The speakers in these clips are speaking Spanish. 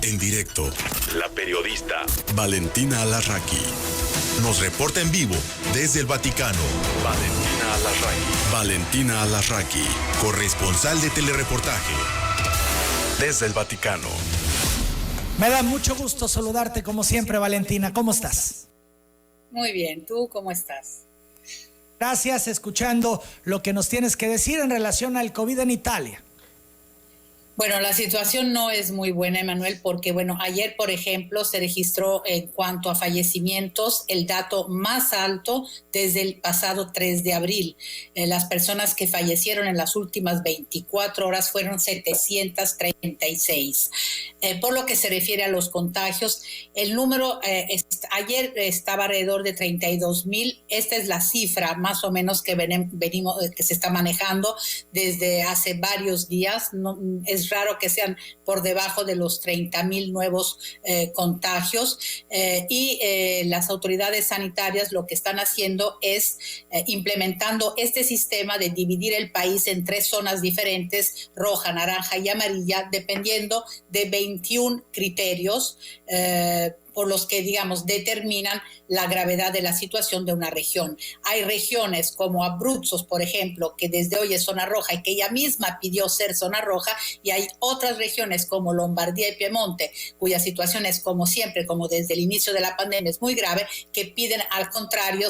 En directo, la periodista Valentina Alarraqui nos reporta en vivo desde el Vaticano. Valentina Alarraqui, corresponsal de telereportaje desde el Vaticano. Me da mucho gusto saludarte como siempre, Valentina. ¿Cómo estás? Muy bien, ¿tú cómo estás? Gracias, escuchando lo que nos tienes que decir en relación al COVID en Italia. Bueno, la situación no es muy buena, Emanuel, porque ayer, por ejemplo, se registró en cuanto a fallecimientos el dato más alto desde el pasado 3 de abril. Las personas que fallecieron en las últimas 24 horas fueron 736. Por lo que se refiere a los contagios, el número ayer estaba alrededor de 32,000. Esta es la cifra más o menos que que se está manejando desde hace varios días. No, es raro que sean por debajo de los 30,000 nuevos contagios y las autoridades sanitarias lo que están haciendo es implementando este sistema de dividir el país en 3 zonas diferentes, roja, naranja y amarilla, dependiendo de 21 criterios por los que, determinan la gravedad de la situación de una región. Hay regiones como Abruzos, por ejemplo, que desde hoy es zona roja y que ella misma pidió ser zona roja, y hay otras regiones como Lombardía y Piemonte, cuya situación es como siempre, como desde el inicio de la pandemia, es muy grave, que piden al contrario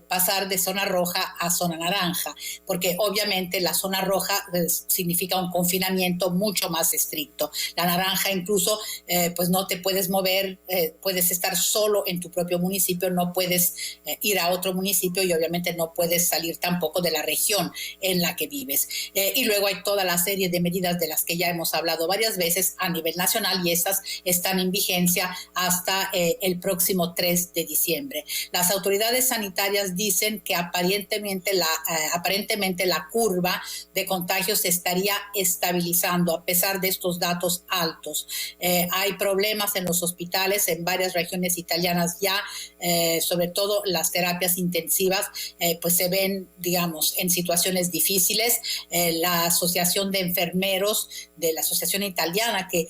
pasar de zona roja a zona naranja, porque obviamente la zona roja significa un confinamiento mucho más estricto. La naranja incluso pues no te puedes mover, puedes estar solo en tu propio municipio, no puedes ir a otro municipio y obviamente no puedes salir tampoco de la región en la que vives. Y luego hay toda la serie de medidas de las que ya hemos hablado varias veces a nivel nacional, y esas están en vigencia hasta el próximo 3 de diciembre. Las autoridades sanitarias dicen que aparentemente la curva de contagios se estaría estabilizando a pesar de estos datos altos. Hay problemas en los hospitales en varias regiones italianas ya, sobre todo las terapias intensivas, pues se ven, en situaciones difíciles. La Asociación de Enfermeros de la Asociación Italiana, que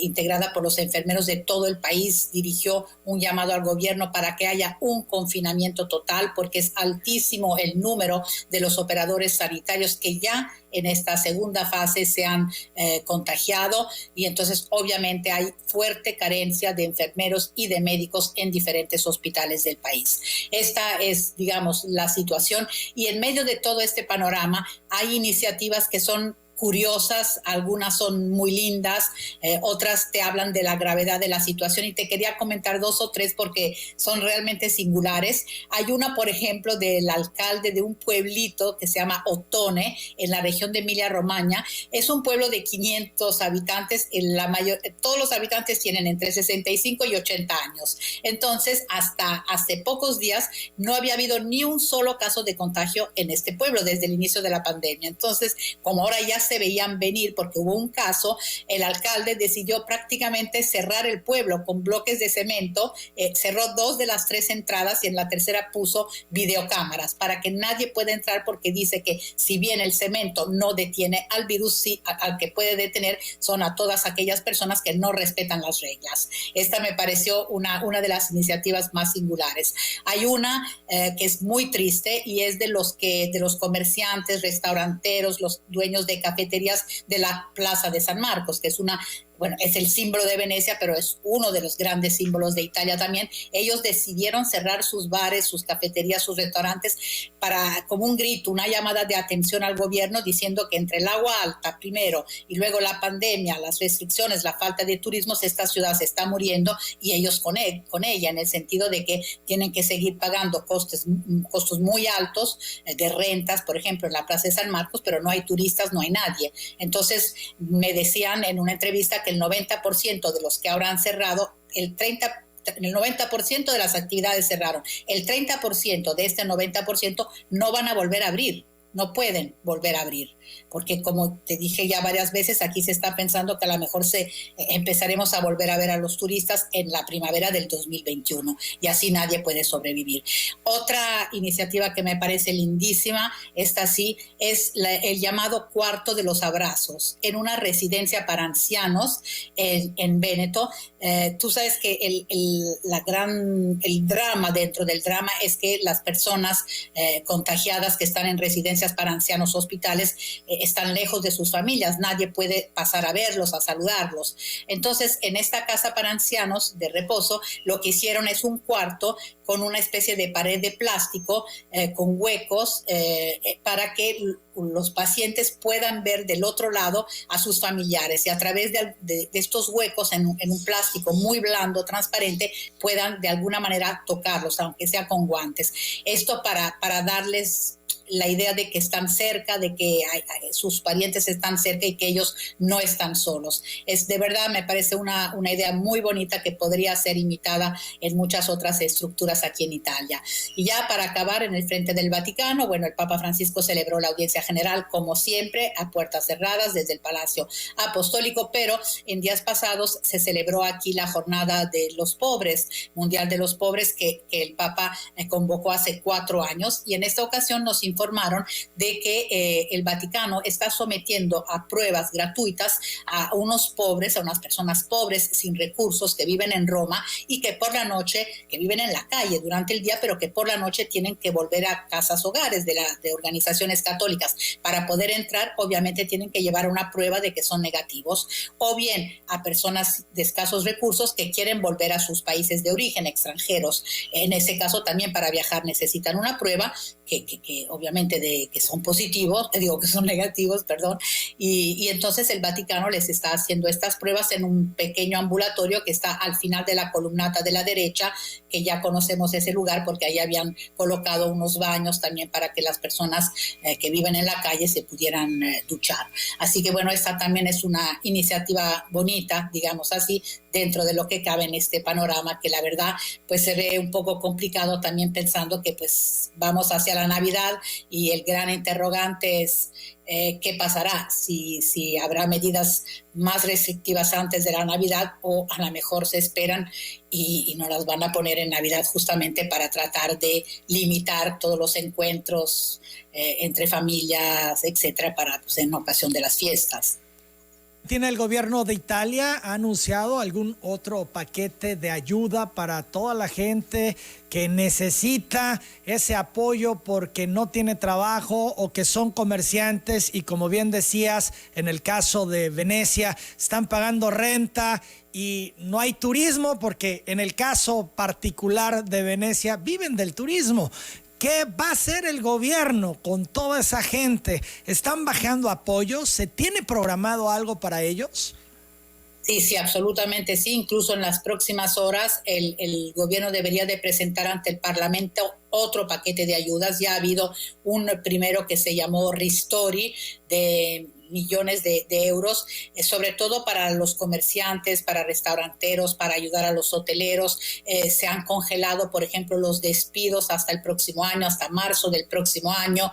integrada por los enfermeros de todo el país, dirigió un llamado al gobierno para que haya un confinamiento total, porque es altísimo el número de los operadores sanitarios que ya en esta segunda fase se han contagiado, y entonces obviamente hay fuerte carencia de enfermeros y de médicos en diferentes hospitales del país. Esta es, la situación, y en medio de todo este panorama hay iniciativas que son curiosas, algunas son muy lindas, otras te hablan de la gravedad de la situación, y te quería comentar 2 o 3 porque son realmente singulares. Hay una, por ejemplo, del alcalde de un pueblito que se llama Ottone, en la región de Emilia-Romagna. Es un pueblo de 500 habitantes, todos los habitantes tienen entre 65 y 80 años. Entonces, hasta hace pocos días no había habido ni un solo caso de contagio en este pueblo desde el inicio de la pandemia. Entonces, como ahora ya se veían venir porque hubo un caso, el alcalde decidió prácticamente cerrar el pueblo con bloques de cemento, cerró 2 de las 3 entradas y en la tercera puso videocámaras para que nadie pueda entrar, porque dice que si bien el cemento no detiene al virus, sí, al que puede detener son a todas aquellas personas que no respetan las reglas. Esta me pareció una de las iniciativas más singulares. Hay una que es muy triste, y es de los comerciantes, restauranteros, los dueños de cafeterías de la Plaza de San Marcos, que es es el símbolo de Venecia, pero es uno de los grandes símbolos de Italia también. Ellos decidieron cerrar sus bares, sus cafeterías, sus restaurantes, como un grito, una llamada de atención al gobierno, diciendo que entre el agua alta primero y luego la pandemia, las restricciones, la falta de turismo, esta ciudad se está muriendo, y ellos con ella, en el sentido de que tienen que seguir pagando costos muy altos de rentas, por ejemplo, en la Plaza de San Marcos, pero no hay turistas, no hay nadie. Entonces, me decían en una entrevista que el 90% de los que ahora han cerrado, el 90% de las actividades cerraron. El 30% de este 90% no van a volver a abrir, no pueden volver a abrir. porque como te dije ya varias veces, aquí se está pensando que a lo mejor empezaremos a volver a ver a los turistas en la primavera del 2021 y así nadie puede sobrevivir. Otra iniciativa que me parece lindísima, esta sí, es el llamado Cuarto de los Abrazos, en una residencia para ancianos en Véneto. Tú sabes que el drama dentro del drama es que las personas contagiadas que están en residencias para ancianos hospitales están lejos de sus familias, nadie puede pasar a verlos, a saludarlos. Entonces, en esta casa para ancianos de reposo, lo que hicieron es un cuarto con una especie de pared de plástico con huecos para que los pacientes puedan ver del otro lado a sus familiares y a través de estos huecos en un plástico muy blando, transparente, puedan de alguna manera tocarlos, aunque sea con guantes. Esto para darles la idea de que están cerca, de que sus parientes están cerca y que ellos no están solos. De verdad, me parece una idea muy bonita que podría ser imitada en muchas otras estructuras aquí en Italia. Y ya para acabar, en el frente del Vaticano, bueno, el Papa Francisco celebró la audiencia general, como siempre, a puertas cerradas desde el Palacio Apostólico, pero en días pasados se celebró aquí la Jornada de los Pobres, Mundial de los Pobres, que el Papa convocó hace 4 años, y en esta ocasión nos informaron de que el Vaticano está sometiendo a pruebas gratuitas a unos pobres, a unas personas pobres sin recursos que viven en Roma y que por la noche, que viven en la calle durante el día, pero que por la noche tienen que volver a casas hogares de organizaciones católicas. Para poder entrar, obviamente tienen que llevar una prueba de que son negativos, o bien a personas de escasos recursos que quieren volver a sus países de origen, extranjeros. En ese caso también para viajar necesitan una prueba que obviamente que son positivos, que son negativos, perdón, y entonces el Vaticano les está haciendo estas pruebas en un pequeño ambulatorio que está al final de la columnata de la derecha, que ya conocemos ese lugar porque ahí habían colocado unos baños también para que las personas que viven en la calle se pudieran duchar. Así que bueno, esta también es una iniciativa bonita, digamos así, dentro de lo que cabe en este panorama, que la verdad pues se ve un poco complicado también pensando que pues vamos hacia la Navidad y el gran interrogante es qué pasará, si habrá medidas más restrictivas antes de la Navidad o a lo mejor se esperan y no las van a poner en Navidad justamente para tratar de limitar todos los encuentros entre familias, etcétera, para pues, en ocasión de las fiestas. ¿Tiene el gobierno de Italia ha anunciado algún otro paquete de ayuda para toda la gente que necesita ese apoyo porque no tiene trabajo o que son comerciantes y, como bien decías, en el caso de Venecia, están pagando renta y no hay turismo porque en el caso particular de Venecia viven del turismo? ¿Qué va a hacer el gobierno con toda esa gente? ¿Están bajando apoyos? ¿Se tiene programado algo para ellos? Sí, absolutamente sí. Incluso en las próximas horas el gobierno debería de presentar ante el Parlamento otro paquete de ayudas. Ya ha habido un primero que se llamó Ristori de millones de euros, sobre todo para los comerciantes, para restauranteros, para ayudar a los hoteleros. Se han congelado, por ejemplo, los despidos hasta el próximo año, hasta marzo del próximo año.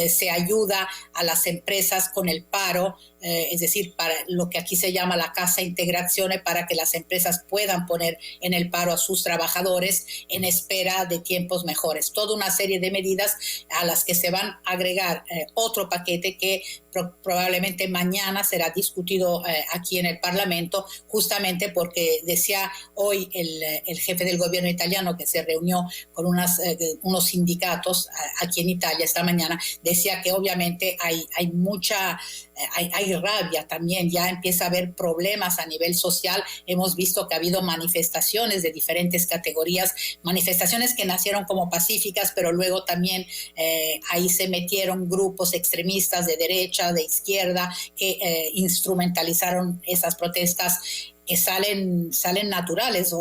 Se ayuda a las empresas con el paro, es decir, para lo que aquí se llama la Cassa Integrazione, para que las empresas puedan poner en el paro a sus trabajadores en espera de tiempos mejores. Toda una serie de medidas a las que se van a agregar otro paquete que probablemente mañana será discutido aquí en el Parlamento, justamente porque decía hoy el jefe del gobierno italiano, que se reunió con unos sindicatos aquí en Italia esta mañana, decía que obviamente hay rabia también, ya empieza a haber problemas a nivel social. Hemos visto que ha habido manifestaciones de diferentes categorías, manifestaciones que nacieron como pacíficas, pero luego también ahí se metieron grupos extremistas de derecha, de izquierda, que instrumentalizaron esas protestas salen naturales,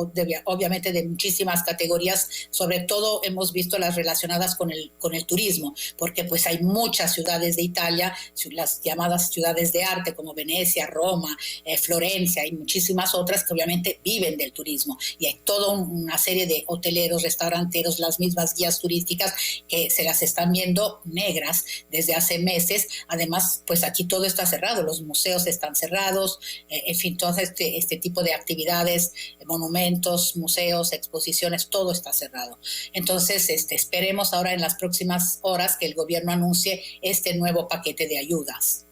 obviamente de muchísimas categorías, sobre todo hemos visto las relacionadas con el turismo, porque pues hay muchas ciudades de Italia, las llamadas ciudades de arte como Venecia, Roma, Florencia y muchísimas otras que obviamente viven del turismo, y hay toda una serie de hoteleros, restauranteros, las mismas guías turísticas que se las están viendo negras desde hace meses. Además, pues aquí todo está cerrado, los museos están cerrados, en fin, todo este tipo de actividades, monumentos, museos, exposiciones, todo está cerrado. Entonces, esperemos ahora en las próximas horas que el gobierno anuncie este nuevo paquete de ayudas.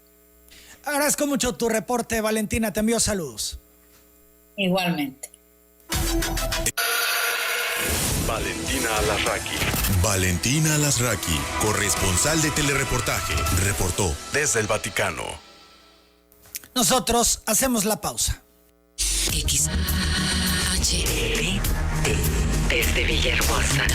Agradezco mucho tu reporte, Valentina, te envío saludos. Igualmente. Valentina Alasraqui. Valentina Alasraqui, corresponsal de Telereportaje, reportó desde el Vaticano. Nosotros hacemos la pausa. XHLT desde Villahermosa.